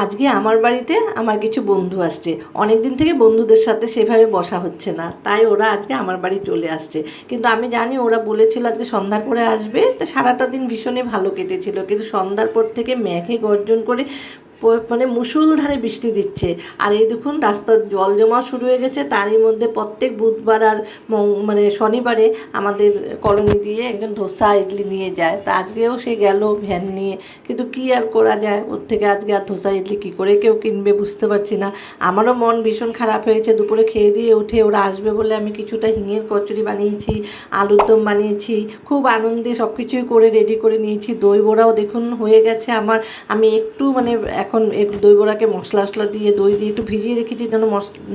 আজকে আমার বাড়িতে আমার কিছু বন্ধু আসছে। অনেক দিন থেকে বন্ধুদের সাথে সেভাবে বসা হচ্ছে না, তাই ওরা আজকে আমার বাড়ি চলে আসছে। কিন্তু আমি জানি ওরা বলেছিল আজকে সন্ধ্যার পরে আসবে, তা সারাটা দিন ভীষণই ভালো কেটেছিল। কিন্তু সন্ধ্যার পর থেকে মেঘে গর্জন করে মানে মুষলধারে বৃষ্টি দিচ্ছে। আর এই দেখুন রাস্তার জল জমা শুরু হয়ে গেছে। তারই মধ্যে প্রত্যেক বুধবার আর মানে শনিবারে আমাদের কলোনি দিয়ে একজন ধোসা ইডলি নিয়ে যায়। তা আজকেও সে গেল ভ্যান নিয়ে। কিন্তু কী আর করা যায়, ওর থেকে আজকে আর ধোসা ইডলি কী করে কেউ কিনবে বুঝতে পারছি না। আমারও মন ভীষণ খারাপ হয়েছে। দুপুরে খেয়ে দিয়ে উঠে ওরা আসবে বলে আমি কিছুটা হিঙের কচুরি বানিয়েছি, আলুর দম বানিয়েছি, খুব আনন্দে সব কিছুই করে রেডি করে নিয়েছি। দই বড়াও দেখুন হয়ে গেছে আমার। আমি একটু মানে এখন দই বড়াকে মশলা টশলা দিয়ে দই দিয়ে একটু ভিজিয়ে রেখেছি যেন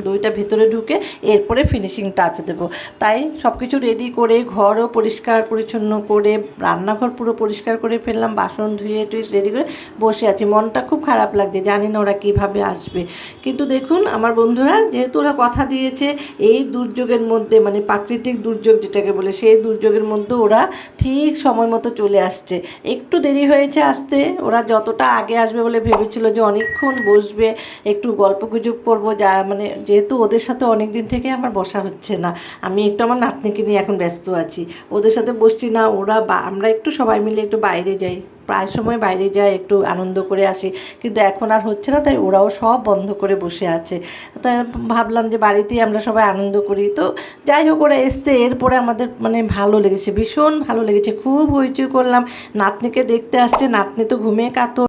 দইটা ভেতরে ঢুকে, এরপরে ফিনিশিং টাচ দেবো। তাই সব কিছু রেডি করে ঘরও পরিষ্কার পরিচ্ছন্ন করে রান্নাঘর পুরো পরিষ্কার করে ফেললাম, বাসন ধুয়ে টুয়ে রেডি করে বসে আছি। মনটা খুব খারাপ লাগছে, জানি না ওরা কীভাবে আসবে। কিন্তু দেখুন আমার বন্ধুরা, যেহেতু ওরা কথা দিয়েছে এই দুর্যোগের মধ্যে, মানে প্রাকৃতিক দুর্যোগ যেটাকে বলে, সেই দুর্যোগের মধ্যে ওরা ঠিক সময় মতো চলে আসছে। একটু দেরি হয়েছে আসতে। ওরা যতটা আগে আসবে বলে ভেবেছিল যে অনেকক্ষণ বসবে, একটু গল্প গুজব করবো, যা মানে যেহেতু ওদের সাথে অনেক দিন থেকে আমার বসা হচ্ছে না। আমি একটু আমার নাতনিকে নিয়ে এখন ব্যস্ত আছি, ওদের সাথে বসছি না। ওরা আমরা একটু সবাই মিলে একটু বাইরে যাই, প্রায় সময় বাইরে যাই, একটু আনন্দ করে আসি। কিন্তু এখন আর হচ্ছে না, তাই ওরাও সব বন্ধ করে বসে আছে। তাই ভাবলাম যে বাড়িতেই আমরা সবাই আনন্দ করি। তো যাই হোক, ওরা এসছে, এরপরে আমাদের মানে ভালো লেগেছে, ভীষণ ভালো লেগেছে, খুব হইচই করলাম। নাতনিকে দেখতে আসছে, নাতনি তো ঘুমিয়ে কাতর।